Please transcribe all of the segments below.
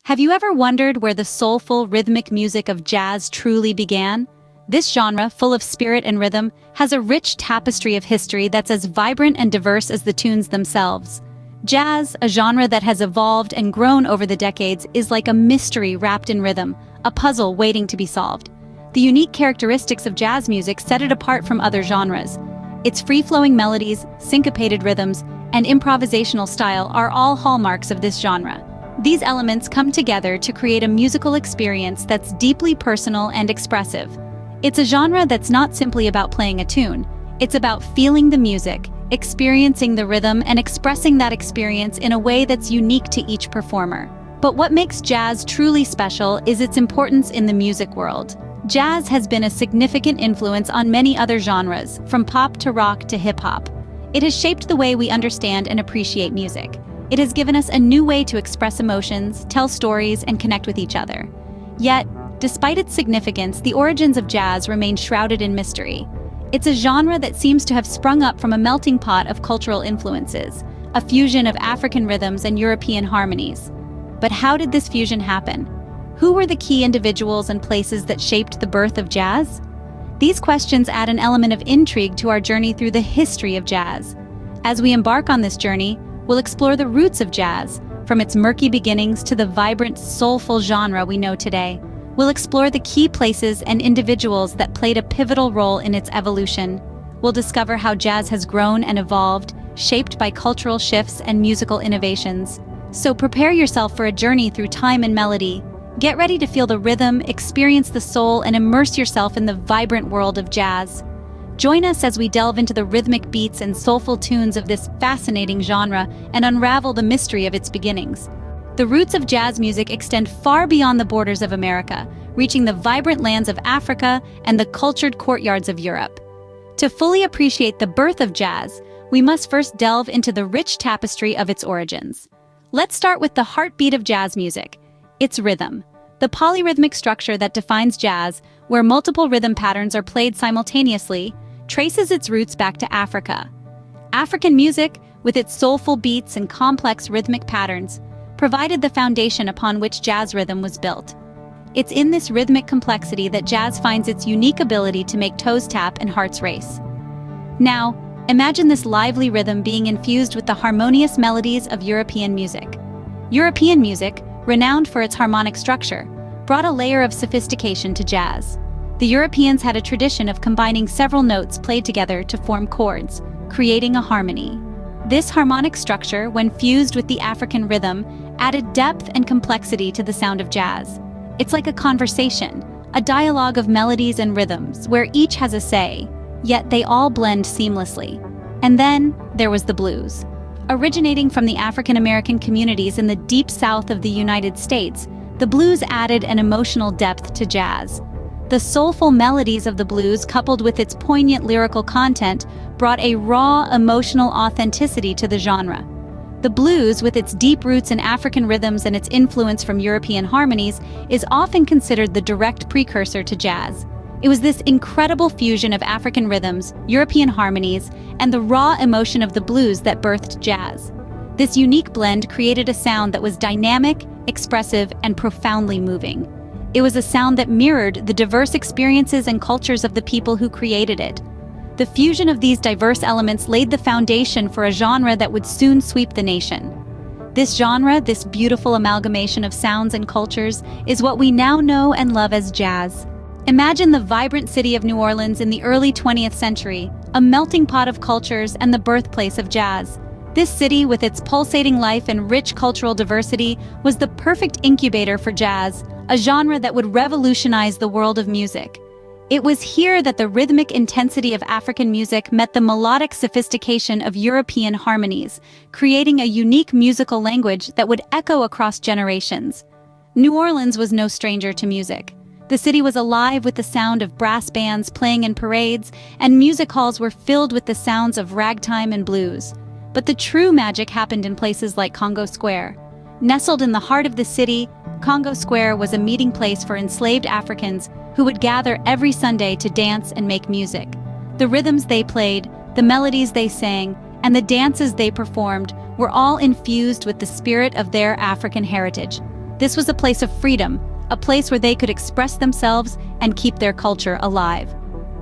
Have you ever wondered where the soulful, rhythmic music of jazz truly began? This genre, full of spirit and rhythm, has a rich tapestry of history that's as vibrant and diverse as the tunes themselves. Jazz, a genre that has evolved and grown over the decades, is like a mystery wrapped in rhythm, a puzzle waiting to be solved. The unique characteristics of jazz music set it apart from other genres. Its free-flowing melodies, syncopated rhythms, and improvisational style are all hallmarks of this genre. These elements come together to create a musical experience that's deeply personal and expressive. It's a genre that's not simply about playing a tune. It's about feeling the music, experiencing the rhythm, and expressing that experience in a way that's unique to each performer. But what makes jazz truly special is its importance in the music world. Jazz has been a significant influence on many other genres, from pop to rock to hip-hop. It has shaped the way we understand and appreciate music. It has given us a new way to express emotions, tell stories, and connect with each other. Yet, despite its significance, the origins of jazz remain shrouded in mystery. It's a genre that seems to have sprung up from a melting pot of cultural influences, a fusion of African rhythms and European harmonies. But how did this fusion happen? Who were the key individuals and places that shaped the birth of jazz? These questions add an element of intrigue to our journey through the history of jazz. As we embark on this journey, we'll explore the roots of jazz, from its murky beginnings to the vibrant, soulful genre we know today. We'll explore the key places and individuals that played a pivotal role in its evolution. We'll discover how jazz has grown and evolved, shaped by cultural shifts and musical innovations. So prepare yourself for a journey through time and melody. Get ready to feel the rhythm, experience the soul, and immerse yourself in the vibrant world of jazz. Join us as we delve into the rhythmic beats and soulful tunes of this fascinating genre and unravel the mystery of its beginnings. The roots of jazz music extend far beyond the borders of America, reaching the vibrant lands of Africa and the cultured courtyards of Europe. To fully appreciate the birth of jazz, we must first delve into the rich tapestry of its origins. Let's start with the heartbeat of jazz music, its rhythm. The polyrhythmic structure that defines jazz, where multiple rhythm patterns are played simultaneously, traces its roots back to Africa. African music, with its soulful beats and complex rhythmic patterns, provided the foundation upon which jazz rhythm was built. It's in this rhythmic complexity that jazz finds its unique ability to make toes tap and hearts race. Now, imagine this lively rhythm being infused with the harmonious melodies of European music. European music, renowned for its harmonic structure, brought a layer of sophistication to jazz. The Europeans had a tradition of combining several notes played together to form chords, creating a harmony. This harmonic structure, when fused with the African rhythm, added depth and complexity to the sound of jazz. It's like a conversation, a dialogue of melodies and rhythms, where each has a say, yet they all blend seamlessly. And then there was the blues. Originating from the African American communities in the deep south of the United States, the blues added an emotional depth to jazz. The soulful melodies of the blues, coupled with its poignant lyrical content, brought a raw, emotional authenticity to the genre. The blues, with its deep roots in African rhythms and its influence from European harmonies, is often considered the direct precursor to jazz. It was this incredible fusion of African rhythms, European harmonies, and the raw emotion of the blues that birthed jazz. This unique blend created a sound that was dynamic, expressive, and profoundly moving. It was a sound that mirrored the diverse experiences and cultures of the people who created it. The fusion of these diverse elements laid the foundation for a genre that would soon sweep the nation. This genre, this beautiful amalgamation of sounds and cultures, is what we now know and love as jazz. Imagine the vibrant city of New Orleans in the early 20th century, a melting pot of cultures and the birthplace of jazz. This city, with its pulsating life and rich cultural diversity, was the perfect incubator for jazz, a genre that would revolutionize the world of music. It was here that the rhythmic intensity of African music met the melodic sophistication of European harmonies, creating a unique musical language that would echo across generations. New Orleans was no stranger to music. The city was alive with the sound of brass bands playing in parades, and music halls were filled with the sounds of ragtime and blues. But the true magic happened in places like Congo Square. Nestled in the heart of the city, Congo Square was a meeting place for enslaved Africans who would gather every Sunday to dance and make music. The rhythms they played, the melodies they sang, and the dances they performed were all infused with the spirit of their African heritage. This was a place of freedom, a place where they could express themselves and keep their culture alive.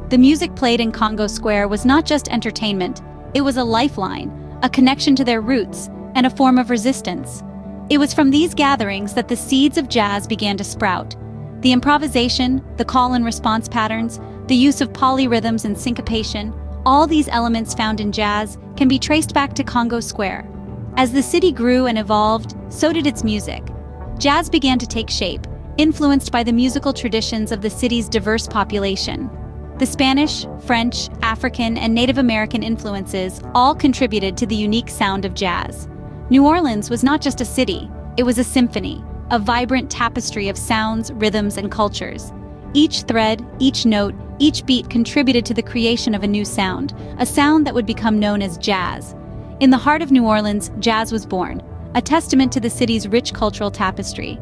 The music played in Congo Square was not just entertainment, it was a lifeline, a connection to their roots, and a form of resistance. It was from these gatherings that the seeds of jazz began to sprout. The improvisation, the call and response patterns, the use of polyrhythms and syncopation, all these elements found in jazz can be traced back to Congo Square. As the city grew and evolved, so did its music. Jazz began to take shape, influenced by the musical traditions of the city's diverse population. The Spanish, French, African, and Native American influences all contributed to the unique sound of jazz. New Orleans was not just a city, it was a symphony, a vibrant tapestry of sounds, rhythms, and cultures. Each thread, each note, each beat contributed to the creation of a new sound, a sound that would become known as jazz. In the heart of New Orleans, jazz was born, a testament to the city's rich cultural tapestry.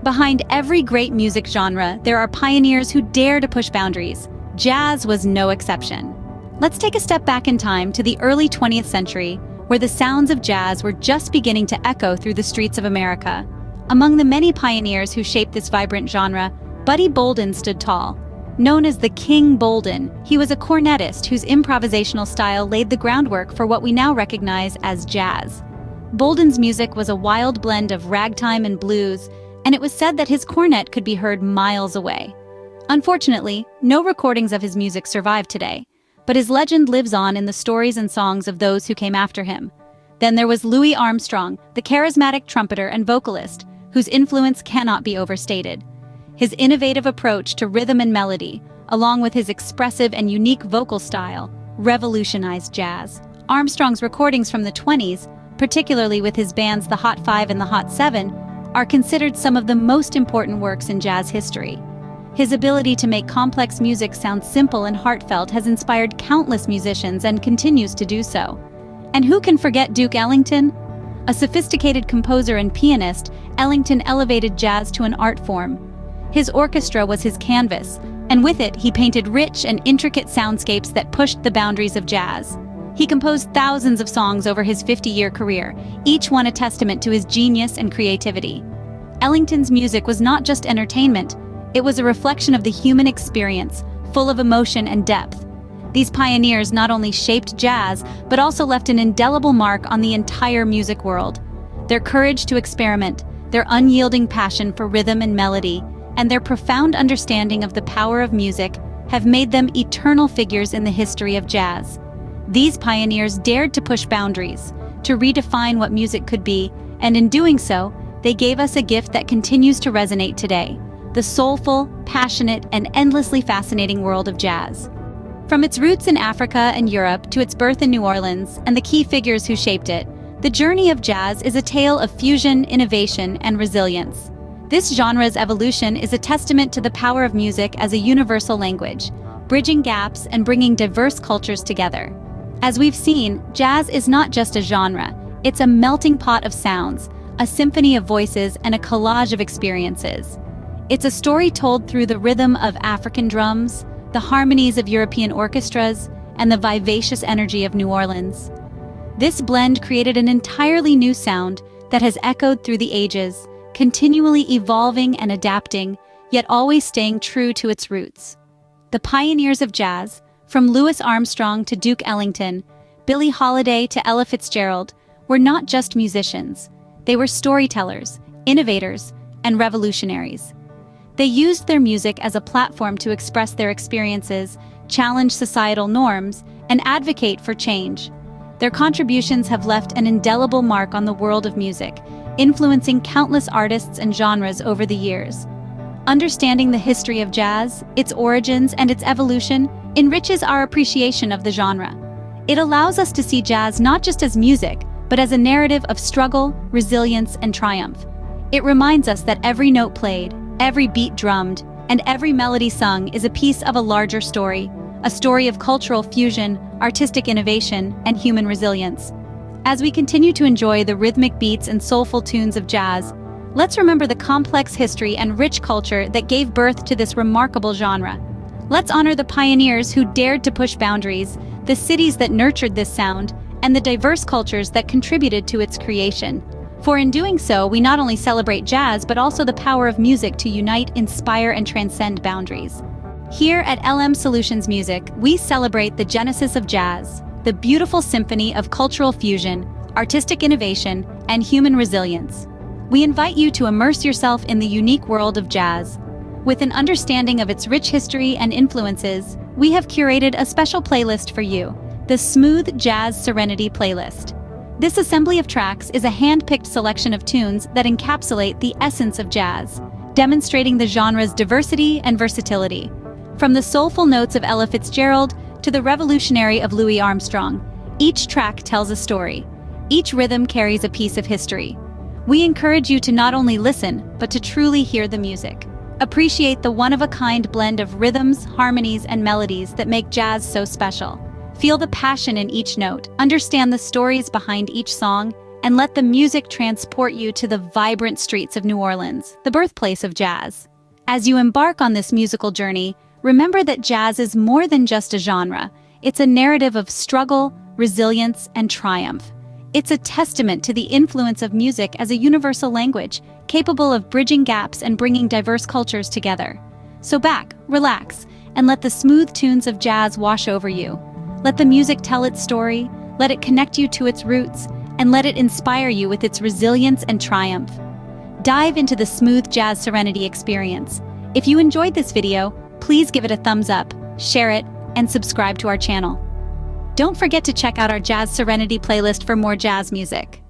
Behind every great music genre, there are pioneers who dare to push boundaries. Jazz was no exception. Let's take a step back in time to the early 20th century, where the sounds of jazz were just beginning to echo through the streets of America. Among the many pioneers who shaped this vibrant genre, Buddy Bolden stood tall. Known as the King Bolden, he was a cornetist whose improvisational style laid the groundwork for what we now recognize as jazz. Bolden's music was a wild blend of ragtime and blues, and it was said that his cornet could be heard miles away. Unfortunately, no recordings of his music survive today, but his legend lives on in the stories and songs of those who came after him. Then there was Louis Armstrong, the charismatic trumpeter and vocalist, whose influence cannot be overstated. His innovative approach to rhythm and melody, along with his expressive and unique vocal style, revolutionized jazz. Armstrong's recordings from the 20s, particularly with his bands The Hot Five and The Hot Seven, are considered some of the most important works in jazz history. His ability to make complex music sound simple and heartfelt has inspired countless musicians and continues to do so. And who can forget Duke Ellington? A sophisticated composer and pianist, Ellington elevated jazz to an art form. His orchestra was his canvas, and with it he painted rich and intricate soundscapes that pushed the boundaries of jazz. He composed thousands of songs over his 50-year career, each one a testament to his genius and creativity. Ellington's music was not just entertainment, it was a reflection of the human experience, full of emotion and depth. These pioneers not only shaped jazz, but also left an indelible mark on the entire music world. Their courage to experiment, their unyielding passion for rhythm and melody, and their profound understanding of the power of music have made them eternal figures in the history of jazz. These pioneers dared to push boundaries, to redefine what music could be, and in doing so, they gave us a gift that continues to resonate today: the soulful, passionate, and endlessly fascinating world of jazz. From its roots in Africa and Europe to its birth in New Orleans and the key figures who shaped it, the journey of jazz is a tale of fusion, innovation, and resilience. This genre's evolution is a testament to the power of music as a universal language, bridging gaps and bringing diverse cultures together. As we've seen, jazz is not just a genre, it's a melting pot of sounds, a symphony of voices, and a collage of experiences. It's a story told through the rhythm of African drums, the harmonies of European orchestras, and the vivacious energy of New Orleans. This blend created an entirely new sound that has echoed through the ages, continually evolving and adapting, yet always staying true to its roots. The pioneers of jazz, from Louis Armstrong to Duke Ellington, Billie Holiday to Ella Fitzgerald, were not just musicians. They were storytellers, innovators, and revolutionaries. They used their music as a platform to express their experiences, challenge societal norms, and advocate for change. Their contributions have left an indelible mark on the world of music, influencing countless artists and genres over the years. Understanding the history of jazz, its origins, and its evolution enriches our appreciation of the genre. It allows us to see jazz not just as music, but as a narrative of struggle, resilience, and triumph. It reminds us that every note played, every beat drummed, and every melody sung is a piece of a larger story, a story of cultural fusion, artistic innovation, and human resilience. As we continue to enjoy the rhythmic beats and soulful tunes of jazz, let's remember the complex history and rich culture that gave birth to this remarkable genre. Let's honor the pioneers who dared to push boundaries, the cities that nurtured this sound, and the diverse cultures that contributed to its creation. For in doing so, we not only celebrate jazz but also the power of music to unite, inspire, and transcend boundaries. Here at LM Solutions Music, we celebrate the genesis of jazz, the beautiful symphony of cultural fusion, artistic innovation, and human resilience. We invite you to immerse yourself in the unique world of jazz. With an understanding of its rich history and influences, we have curated a special playlist for you, the Smooth Jazz Serenity Playlist. This assembly of tracks is a hand-picked selection of tunes that encapsulate the essence of jazz, demonstrating the genre's diversity and versatility. From the soulful notes of Ella Fitzgerald to the revolutionary of Louis Armstrong, each track tells a story. Each rhythm carries a piece of history. We encourage you to not only listen, but to truly hear the music. Appreciate the one-of-a-kind blend of rhythms, harmonies, and melodies that make jazz so special. Feel the passion in each note, understand the stories behind each song, and let the music transport you to the vibrant streets of New Orleans, the birthplace of jazz. As you embark on this musical journey, remember that jazz is more than just a genre. It's a narrative of struggle, resilience, and triumph. It's a testament to the influence of music as a universal language, capable of bridging gaps and bringing diverse cultures together. So back, relax, and let the smooth tunes of jazz wash over you. Let the music tell its story, let it connect you to its roots, and let it inspire you with its resilience and triumph. Dive into the Smooth Jazz Serenity experience. If you enjoyed this video, please give it a thumbs up, share it, and subscribe to our channel. Don't forget to check out our Jazz Serenity playlist for more jazz music.